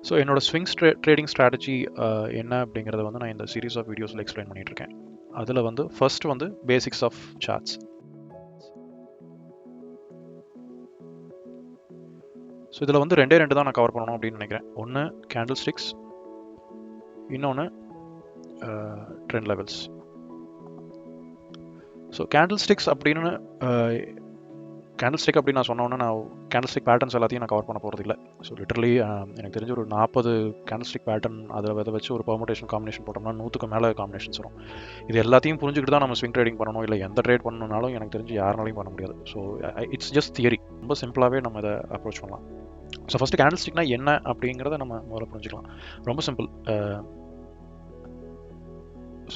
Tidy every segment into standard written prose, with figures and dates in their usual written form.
So என்னோட swing trading strategy என்ன அப்படிங்கிறத வந்து நான் இந்த சீரீஸ் ஆஃப் வீடியோஸில் எக்ஸ்பிளைன் பண்ணிட்டு இருக்கேன். அதில் வந்து ஃபர்ஸ்ட் வந்து பேசிக்ஸ் ஆஃப் சார்ட்ஸ். ஸோ இதில் வந்து ரெண்டு தான் நான் கவர் பண்ணணும் அப்படின்னு நினைக்கிறேன். ஒன்று கேண்டில் ஸ்டிக்ஸ், இன்னொன்று trend levels. So candle sticks அப்படின்னு கேண்டில் ஸ்டிக் அப்படின்னு நான் சொன்னோன்னே நான் கேண்டில் ஸ்டிக் பேட்டர்ன்ஸ் எல்லாத்தையும் நான் கவர் பண்ண போகிறது இல்லை. ஸோ லிட்டரலி எனக்கு தெரிஞ்ச ஒரு 40 கேண்டில் ஸ்டிக் பேட்டர்ன் அதை வச்சு ஒரு பெர்முடேஷன் காம்பினேஷன் போட்டோம்னா 100க்கு மேலே காம்பினேஷன்ஸ் வரும். இது எல்லாத்தையும் புரிஞ்சுக்கிட்டு தான் நம்ம ஸ்விங் ட்ரேடிங் பண்ணணும், இல்லை எந்த ட்ரேட் பண்ணணும்னாலும் எனக்கு தெரிஞ்சு யாருனாலையும் பண்ண முடியாது. So it's just theory. ரொம்ப சிம்பிளாகவே நம்ம இதை அப்ரோச் பண்ணலாம். ஸோ ஃபஸ்ட்டு கேண்டில் ஸ்டிக்னா என்ன அப்படிங்கிறத நம்ம முதல்ல புரிஞ்சுக்கலாம். ரொம்ப சிம்பிள்.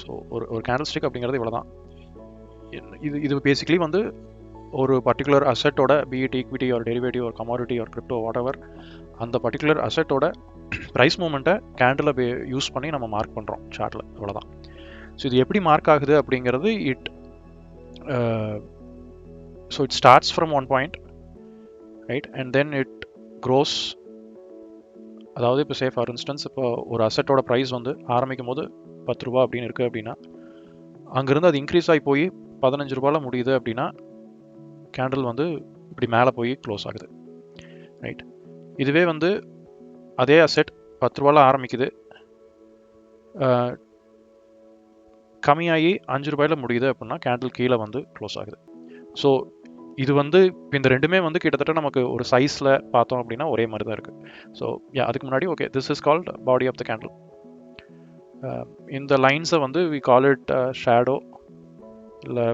ஸோ ஒரு கேண்டில் ஸ்டிக் அப்படிங்கிறது இவ்வளோ தான். இது பேசிக்கலி வந்து ஒரு பர்டிகுலர் அசெட்டோட பீட் ஈக்விட்டி ஒரு டெரிவேட்டிவ் ஒரு கமாடிட்டி ஒரு கிரிப்டோ வாட் எவர், அந்த பர்டிகுலர் அசெட்டோட ப்ரைஸ் மூமெண்ட்டை கேண்டில் யூஸ் பண்ணி நம்ம மார்க் பண்ணுறோம் சார்ட்டில், இவ்வளோதான். ஸோ இது எப்படி மார்க் ஆகுது அப்படிங்கிறது so it starts from one point, right, and then it cross. அதாவது இப்போ சே ஃபார் இன்ஸ்டன்ஸ் இப்போ ஒரு அசெட்டோட ப்ரைஸ் வந்து ஆரம்பிக்கும் போது 10 ரூபா அப்படின்னு இருக்குது அப்படின்னா, அங்கேருந்து அது இன்க்ரீஸ் ஆகி போய் 15 ரூபாயில் முடியுது அப்படின்னா கேண்டில் வந்து இப்படி மேலே போய் க்ளோஸ் ஆகுது, ரைட். இதுவே வந்து அதே அசெட் 10 ரூபாயில் ஆரம்பிக்குது, கம்மியாகி 5 ரூபாயில் முடியுது அப்படின்னா கேண்டில் கீழே வந்து க்ளோஸ் ஆகுது. ஸோ இது வந்து இந்த ரெண்டுமே வந்து கிட்டத்தட்ட நமக்கு ஒரு சைஸில் பார்த்தோம் அப்படின்னா ஒரே மாதிரி தான் இருக்குது. ஸோ அதுக்கு முன்னாடி okay, this is called body of the candle. இந்த லைன்ஸை வந்து வி கால் இட் ஷேடோ இல்லை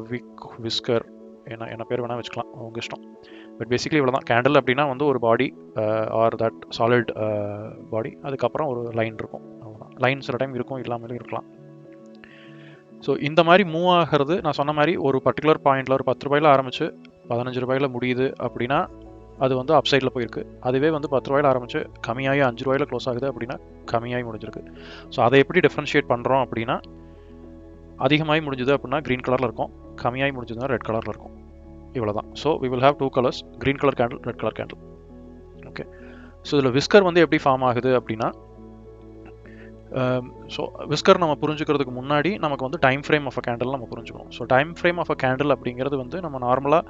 விஸ்கர், என்ன பேர் வேணால் வச்சுக்கலாம், உங்கள் இஷ்டம். பட் பேசிக்கலி இவ்வளோ தான். கேண்டில் அப்படின்னா வந்து ஒரு பாடி ஆர் தட் சாலிட் பாடி, அதுக்கப்புறம் ஒரு லைன் இருக்கும், அவ்வளோதான். லைன் சில டைம் இருக்கும், இல்லாமலும் இருக்கலாம். ஸோ இந்த மாதிரி மூவ் ஆகிறது நான் சொன்ன மாதிரி ஒரு பர்டிகுலர் பாயிண்டில் ஒரு 10 ரூபாயில் ஆரம்பித்து 15 ரூபாயில் முடியுது அப்படின்னா அது வந்து அப் சைடில் போயிருக்கு. அதுவே வந்து 10 ரூபாயில் ஆரம்பித்து கம்மியாகி 5 ரூபாயில் க்ளோஸ் ஆகுது அப்படின்னா கம்மியாகி முடிஞ்சிருக்கு. ஸோ அதை எப்படி டிஃப்ரென்ஷியேட் பண்ணுறோம் அப்படின்னா, அதிகமாகி முடிஞ்சது அப்படின்னா க்ரீன் கலரில் இருக்கும், கம்மியாகி முடிஞ்சதுன்னா ரெட் கலரில் இருக்கும், இவ்வளோ தான். So we will have 2 colours, green colour candle, red colour candle. Okay. So இதில் விஸ்கர் வந்து எப்படி ஃபார்ம் ஆகுது அப்படின்னா, ஸோ விஸ்கர் நம்ம புரிஞ்சுக்கிறதுக்கு முன்னாடி நமக்கு வந்து time frame of a candle நம்ம புரிஞ்சுக்கணும். So time frame of a candle அப்படிங்கிறது வந்து நம்ம நார்மலாக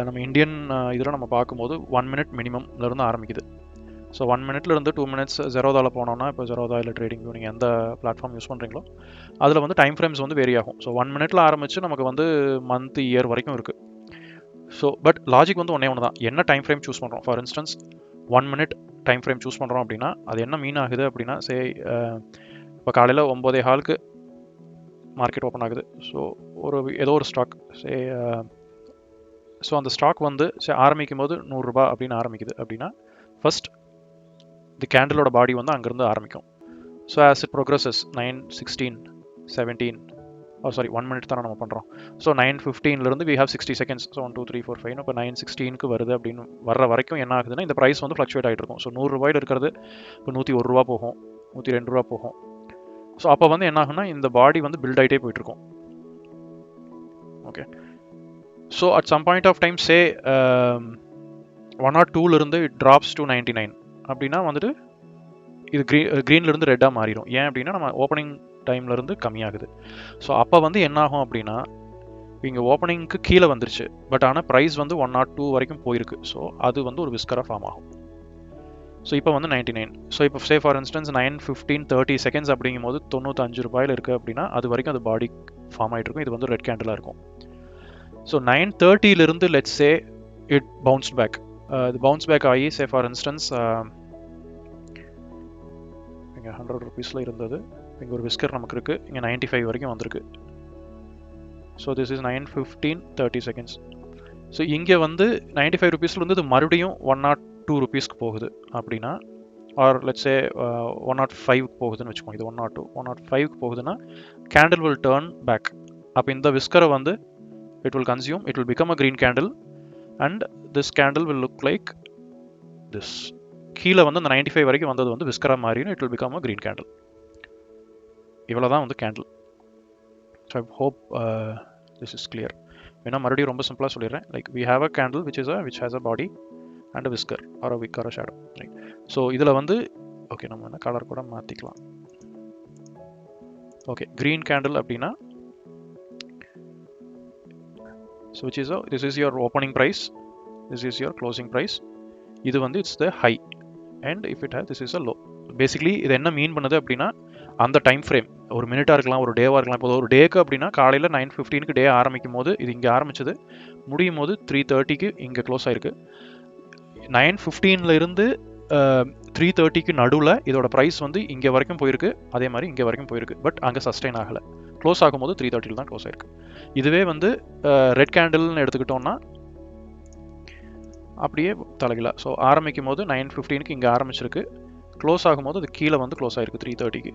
நம்ம இந்தியன் இதில் நம்ம பார்க்கும்போது 1 மினிட் மினிமம்லேருந்து ஆரம்பிக்குது. ஸோ 1 மினிட்லேருந்து 2 மினிட்ஸ் ஜெரோதாவில் போனோம்னா, இப்போ ஜெரோதா இல்லை ட்ரேடிங் நீங்கள் எந்த பிளாட்ஃபார்ம் யூஸ் பண்ணுறீங்களோ அதில் வந்து டைம் ஃப்ரேம்ஸ் வந்து வேரி ஆகும். ஸோ 1 மினிட்ல ஆரம்பித்து நமக்கு வந்து மந்த் இயர் வரைக்கும் இருக்குது. ஸோ பட் லாஜிக் வந்து ஒன்று தான், என்ன டைம் ஃப்ரேம் சூஸ் பண்ணுறோம். For instance 1 minute time frame choose பண்ணுறோம் அப்படின்னா அது என்ன மீன் ஆகுது அப்படின்னா, இப்போ காலையில் 9:15 மார்க்கெட் ஓப்பன் ஆகுது. ஸோ ஏதோ ஒரு ஸ்டாக் ஸோ அந்த ஸ்டாக் வந்து ஆரம்பிக்கும் போது 100 ரூபா அப்படின்னு ஆரம்பிக்குது அப்படின்னா ஃபர்ஸ்ட் தி கேண்டிலோட பாடி வந்து அங்கேருந்து ஆரம்பிக்கும். So as it progresses 9:16 17 sorry 1 minute தானே நம்ம பண்ணுறோம். So 9:15 we have 60 seconds. So 1 2 3 4 5 இப்போ 9:16 வருது அப்படின்னு வர்ற வரைக்கும் என்ன ஆகுதுன்னா இந்த ப்ரைஸ் வந்து ஃப்ளக்சுவேட் ஆகிட்டு இருக்கும். ஸோ 100 ரூபாயில் இருக்கிறது இப்போ 101 ரூபா போகும், 102 ரூபா போகும். ஸோ அப்போ வந்து என்ன ஆகுன்னா இந்த பாடி வந்து பில்ட் ஆகிட்டே போயிட்டுருக்கும். Okay. So at some point of time say 1 or 2 it drops to 99 அப்படின்னா வந்துட்டு இது க்ரீன்லேருந்து ரெட்டாக மாறிடும். ஏன் அப்படின்னா நம்ம ஓப்பனிங் டைம்லேருந்து கம்மியாகுது. ஸோ அப்போ வந்து என்ன ஆகும் அப்படின்னா இங்கே ஓப்பனிங்க்கு கீழே வந்துருச்சு, பட் ஆனால் ப்ரைஸ் வந்து 1 or 2 வரைக்கும் போயிருக்கு. ஸோ அது வந்து ஒரு விஸ்கராக ஃபார்ம் ஆகும். ஸோ இப்போ வந்து 99. ஸோ இப்போ சே ஃபார் இன்ஸ்டன்ஸ் 9:15 30 செகண்ட்ஸ் அப்படிங்கும் போது 95 ரூபாயில் இருக்குது அப்படின்னா அது வரைக்கும் அது பாடி ஃபார்ம் ஆகிட்டு இருக்கும். இது வந்து ரெட் கேண்டிலாக இருக்கும். So 9:30 let's say it bounce back. இது பவுன்ஸ் பேக் ஆகி சே ஃபார் இன்ஸ்டன்ஸ் இங்கே 100 ருபீஸில் இருந்தது, இங்கே ஒரு விஸ்கர் நமக்கு இருக்குது, இங்கே 95 வரைக்கும் வந்திருக்கு. So this is 9:15 30 seconds. So இங்கே வந்து 95 ருபீஸ்லேருந்து இது மறுபடியும் 102 ருபீஸ்க்கு போகுது அப்படின்னா, ஆர் லெட்ஸ் சே 105க்கு போகுதுன்னு வச்சுக்கோங்க. இது 102 105க்கு போகுதுன்னா கேண்டில் வில் டர்ன் பேக். அப்போ இந்த விஸ்கரை வந்து it will consume, it will become a green candle and this candle will look like this. கீழே வந்து அந்த 95 வரைக்கும் வந்தது வந்து விஸ்கரா மாறிடும், it will become a green candle. இவ்வளோதான் வந்து candle. So I hope this is clear. ஏன்னா மறுபடியும் ரொம்ப சிம்பிளாக சொல்லிடுறேன். Like we have a candle which has a body and a whisker or a wick or a shadow, right? So இதில் வந்து okay, நம்ம என்ன கலர் கூட மாற்றிக்கலாம். ஓகே, green candle அப்படின்னா so this is your opening price, this is your closing price, இது வந்து it's the high and if it has this is a low. Basically இது என்ன மீன் பண்ணுது அப்படின்னா அந்த டைம் ஃப்ரேம் ஒரு மினிட்டாக இருக்கலாம், ஒரு டேவாக இருக்கலாம். இப்போ ஒரு டேக்கு அப்படின்னா காலையில் 9:15 டே ஆரம்பிக்கும் போது இது இங்கே ஆரம்பிச்சது, முடியும் போது 3:30 இங்கே க்ளோஸ் ஆயிருக்கு. 9:15 இருந்து 3:30 நடுவில் இதோட ப்ரைஸ் வந்து இங்கே வரைக்கும் போயிருக்கு, அதே மாதிரி இங்கே வரைக்கும் போயிருக்கு. பட் அங்கே சஸ்டெயின் ஆகலை, க்ளோஸ் ஆகும்போது 3:30 தான் க்ளோஸ் ஆயிருக்கு. இதுவே வந்து ரெட் கேண்டில்னு எடுத்துக்கிட்டோம்னா அப்படியே தலைகீழா. ஸோ ஆரம்பிக்கும் போது 9:15 இங்கே ஆரம்பிச்சிருக்கு, க்ளோஸ் ஆகும்போது அது கீழே வந்து க்ளோஸ் ஆயிருக்கு 3:30.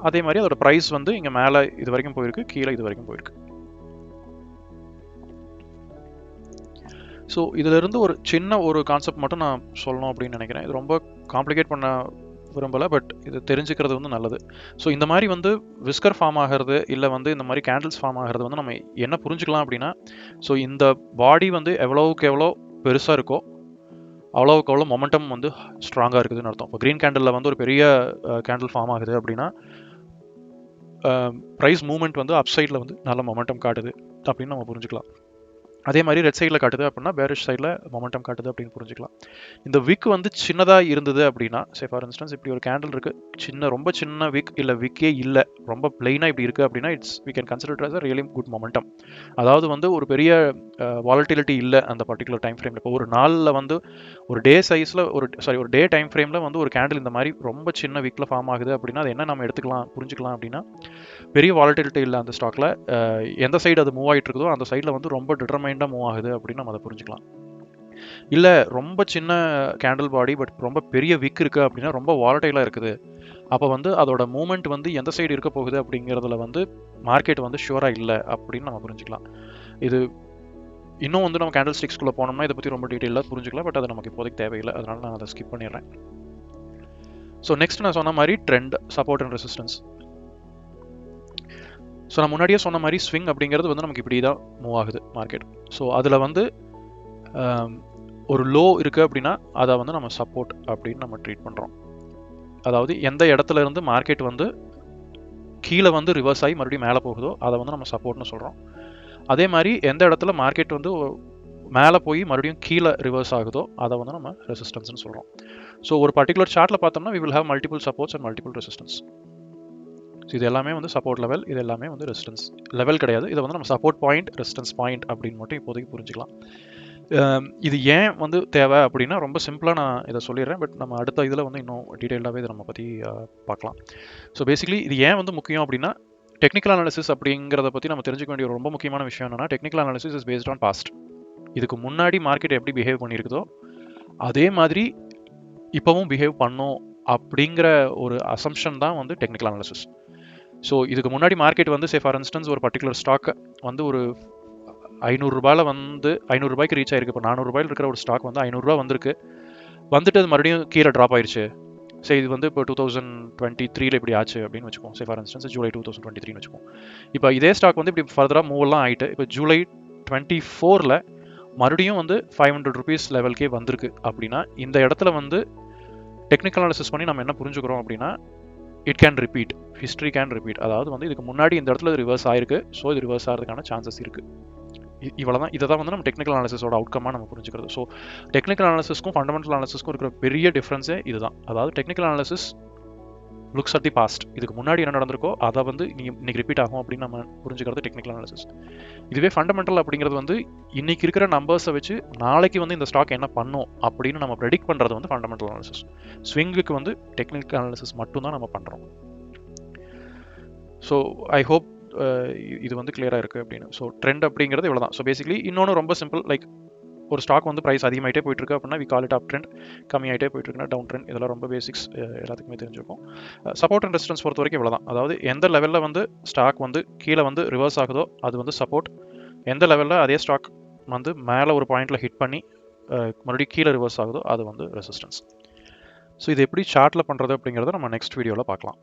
அதே மாதிரி அதோட ப்ரைஸ் வந்து இங்கே மேலே இது வரைக்கும் போயிருக்கு, கீழே இது வரைக்கும் போயிருக்கு. ஸோ இதிலிருந்து ஒரு சின்ன ஒரு கான்செப்ட் மட்டும் நான் சொல்லணும் அப்படின்னு நினைக்கிறேன். இது ரொம்ப காம்ப்ளிகேட் பண்ண விரும்பலை, பட் இது தெரிஞ்சுக்கிறது வந்து நல்லது. ஸோ இந்த மாதிரி வந்து விஸ்கர் ஃபார்ம் ஆகிறது இல்லை வந்து இந்த மாதிரி கேண்டில்ஸ் ஃபார்ம் ஆகிறது வந்து நம்ம என்ன புரிஞ்சுக்கலாம் அப்படின்னா, ஸோ இந்த பாடி வந்து எவ்வளோவுக்கு எவ்வளோ பெருசாக இருக்கோ அவ்வளோவுக்கு அவ்வளோ மொமெண்டம் வந்து ஸ்ட்ராங்காக இருக்குதுன்னு அர்த்தம். இப்போ க்ரீன் கேண்டிலில் வந்து ஒரு பெரிய கேண்டில் ஃபார்ம் ஆகுது அப்படின்னா ப்ரைஸ் மூவ்மெண்ட் வந்து அப் சைடில் வந்து நல்ல மொமெண்டம் காட்டுது அப்படின்னு நம்ம புரிஞ்சுக்கலாம். அதே மாதிரி ரெட் சைடில் காட்டுது அப்படின்னா பேரிஷ் சைடில் மொமெண்டம் காட்டுது அப்படின்னு புரிஞ்சுக்கலாம். இந்த விக் வந்து சின்னதாக இருந்தது அப்படின்னா, சே ஃபார் இன்ஸ்டன்ஸ் இப்படி ஒரு கேண்டில் இருக்குது, ரொம்ப சின்ன விக் இல்லை விக்கே இல்லை, ரொம்ப பிளைனாக இப்படி இருக்குது அப்படின்னா we can consider as a really good momentum. அதாவது வந்து ஒரு பெரிய வாலட்டிலிட்டி இல்லை அந்த பர்டிகுலர் டைம் ஃப்ரேமில். இப்போ ஒரு நாளில் வந்து ஒரு டே சைஸில் ஒரு டே டைம் ஃப்ரேமில் வந்து ஒரு கேண்டில் இந்த மாதிரி ரொம்ப சின்ன விக்கில் ஃபார்ம் ஆகுது அப்படின்னா அது என்ன நம்ம புரிஞ்சுக்கலாம் அப்படின்னா, பெரிய வாலட்டிலிட்டி இல்லை அந்த ஸ்டாக்கில், எந்த சைடு அது மூவ் ஆகிட்டு இருக்குதோ அந்த சைடில் வந்து ரொம்ப டிட்டர்மைண்டாக மூவ் ஆகுது அப்படின்னு நம்ம அதை புரிஞ்சுக்கலாம். இல்லை ரொம்ப சின்ன கேண்டில் பாடி பட் ரொம்ப பெரிய விக் இருக்குது அப்படின்னா ரொம்ப வாலட்டைலாக இருக்குது, அப்போ வந்து அதோட மூவ்மெண்ட் வந்து எந்த சைடு இருக்க போகுது அப்படிங்கிறதுல வந்து மார்க்கெட் வந்து ஷூராக இல்லை அப்படின்னு நம்ம புரிஞ்சுக்கலாம். இது இன்னும் வந்து நம்ம கேண்டில் ஸ்டிக்ஸ்குள்ளே போனோம்னா இதை பற்றி ரொம்ப டீட்டெயிலாக புரிஞ்சுக்கலாம், பட் அது நமக்கு இப்போதைக்கு தேவையில்லை, அதனால நான் அதை ஸ்கிப் பண்ணிடுறேன். ஸோ நெக்ஸ்ட் நான் சொன்ன மாதிரி trend, support and resistance. So நான் முன்னாடியே சொன்ன மாதிரி ஸ்விங் அப்படிங்கிறது வந்து நமக்கு இப்படி தான் மூவ் ஆகுது மார்க்கெட். ஸோ அதில் வந்து ஒரு லோ இருக்குது அப்படின்னா அதை வந்து நம்ம சப்போர்ட் அப்படின்னு நம்ம ட்ரீட் பண்ணுறோம். அதாவது எந்த இடத்துல இருந்து மார்க்கெட் வந்து கீழே வந்து ரிவர்ஸ் ஆகி மறுபடியும் மேலே போகுதோ அதை வந்து நம்ம சப்போர்ட்னு சொல்கிறோம். அதே மாதிரி எந்த இடத்துல மார்க்கெட் வந்து மேலே போய் மறுபடியும் கீழே ரிவர்ஸ் ஆகுதோ அதை வந்து நம்ம ரெசிஸ்டன்ஸ்னு சொல்கிறோம். ஸோ ஒரு பர்டிகுலர் சார்ட்டில் பார்த்தோம்னா we will have multiple supports and multiple resistance. So இது எல்லாமே வந்து சப்போர்ட் லெவல், இது எல்லாமே வந்து ரெசிஸ்டன்ஸ் லெவல் கிடையாது. இதை வந்து நம்ம சப்போர்ட் பாயிண்ட், ரெசிஸ்டன்ஸ் பாயிண்ட் அப்படின்னு மட்டும் இப்போதைக்கு புரிஞ்சுக்கலாம். இது ஏன் வந்து தேவை அப்படின்னா ரொம்ப சிம்பிளாக நான் இதை சொல்லிடுறேன், பட் நம்ம அடுத்த இதில் வந்து இன்னும் டீட்டெயிலாகவே இதை நம்ம பற்றி பார்க்கலாம். ஸோ பேசிக்கலி இது ஏன் வந்து முக்கியம் அப்படின்னா, டெக்னிக்கல் அனாலிசிஸ் அப்படிங்கிறத பற்றி நம்ம தெரிஞ்சுக்க வேண்டிய ஒரு ரொம்ப முக்கியமான விஷயம் என்னன்னா, technical analysis is based on past. இதுக்கு முன்னாடி மார்க்கெட் எப்படி பிஹேவ் பண்ணியிருக்குதோ அதே மாதிரி இப்போவும் பிஹேவ் பண்ணும் அப்படிங்கிற ஒரு அசம்ஷன் தான் வந்து டெக்னிக்கல் அனாலிசிஸ். ஸோ இதுக்கு முன்னாடி மார்க்கெட் வந்து சே ஃபார் இன்ஸ்டன்ஸ் ஒரு பர்டிகுலர் ஸ்டாக் வந்து ஒரு 500 ரூபாயில் வந்து 500 ரூபாய்க்கு ரீச் ஆயிருக்கு. இப்போ 400 ரூபாயில் இருக்கிற ஒரு ஸ்டாக் வந்து 500 ரூபா வந்துட்டு அது மறுபடியும் கீழே ட்ராப் ஆயிடுச்சு. சரி, இது வந்து இப்போ 2023 இப்படி ஆச்சு அப்படின்னு வச்சுக்கோம். சே ஃபார் இன்ஸ்டன்ஸ் ஜூலை 2023 வச்சுக்கோம். இப்போ இதே ஸ்டாக் வந்து இப்படி ஃபர்தராக மூவ்லாம் ஆகிட்டு இப்போ ஜூலை 24 மறுபடியும் வந்து 500 rupees லெவல்கே வந்திருக்கு அப்படின்னா இந்த இடத்துல வந்து டெக்னிக்கல் அனாலிசிஸ் பண்ணி நம்ம என்ன புரிஞ்சுக்கிறோம் அப்படின்னா, it can repeat, history can repeat. அதாவது வந்து இதுக்கு முன்னாடி இந்த இடத்துல ரிவர்ஸ் ஆயிருக்கு, ஸோ இது ரிவர்ஸ் ஆகிறதுக்கான சான்சஸ் இருக்குது. இவ்வளோதான். இதை தான் வந்து நம்ம டெக்னிக்கல் அனாலிசிஸோட அவுட்கமாக நம்ம புரிஞ்சுக்கிறது. ஸோ டெக்னிக்கல் அனாலிசிஸ்க்கும் ஃபண்டமெண்டல் அனாலிசிஸ்க்கும் இருக்கிற பெரிய டிஃப்ரென்ஸே இதுதான். அதாவது technical analysis looks at the past, இதுக்கு முன்னாடி என்ன நடந்திருக்கோ அதை வந்து இன்னைக்கு ரிப்பீட் ஆகும் அப்படின்னு நம்ம புரிஞ்சுக்கிறது டெக்னிக்கல் அனாலிசிஸ். இதுவே ஃபண்டமெண்டல் அப்படிங்கிறது வந்து இன்னைக்கு இருக்கிற நம்பர்ஸை வச்சு நாளைக்கு வந்து இந்த ஸ்டாக் என்ன பண்ணும் அப்படின்னு நம்ம ப்ரெடிக்ட் பண்ணுறது வந்து ஃபண்டமெண்டல் அனாலிசிஸ். ஸ்விங்குக்கு வந்து டெக்னிக்கல் அனாலிசிஸ் மட்டும்தான் நம்ம பண்ணுறோம். ஸோ ஐ ஹோப் இது வந்து கிளியராக இருக்குது அப்படின்னு. ஸோ ட்ரெண்ட் அப்படிங்கிறது இவ்வளோ தான். ஸோ பேசிக்கலி இன்னொன்று ரொம்ப சிம்பிள், லைக் ஒரு ஸ்டாக் வந்து ப்ரைஸ் அதிகமாகிட்டே போயிட்டுருக்கு அப்படின்னா we call it up trend, கம்மியாகிட்டே போயிட்டுருக்குன்னா டவுன் ட்ரெண்ட். இதெல்லாம் ரொம்ப பேசிக்ஸ், எல்லாத்துக்குமே தெரிஞ்சிருக்கும். சப்போர்ட் அண்ட் ரெசிஸ்டன்ஸ் பொறுத்த வரைக்கும் இவ்வளோ தான். அதாவது எந்த லெவலில் வந்து ஸ்டாக் வந்து கீழே வந்து ரிவர்ஸ் ஆகுதோ அது வந்து சப்போர்ட், எந்த லெவலில் அதே ஸ்டாக் வந்து மேலே ஒரு பாயிண்டில் ஹிட் பண்ணி மறுபடியும் கீழே ரிவர்ஸ் ஆகுதோ அது வந்து ரெசிஸ்டன்ஸ். ஸோ இது எப்படி சார்ட்டில் பண்ணுறது அப்படிங்கிறத நம்ம நெக்ஸ்ட் வீடியோவில் பார்க்கலாம்.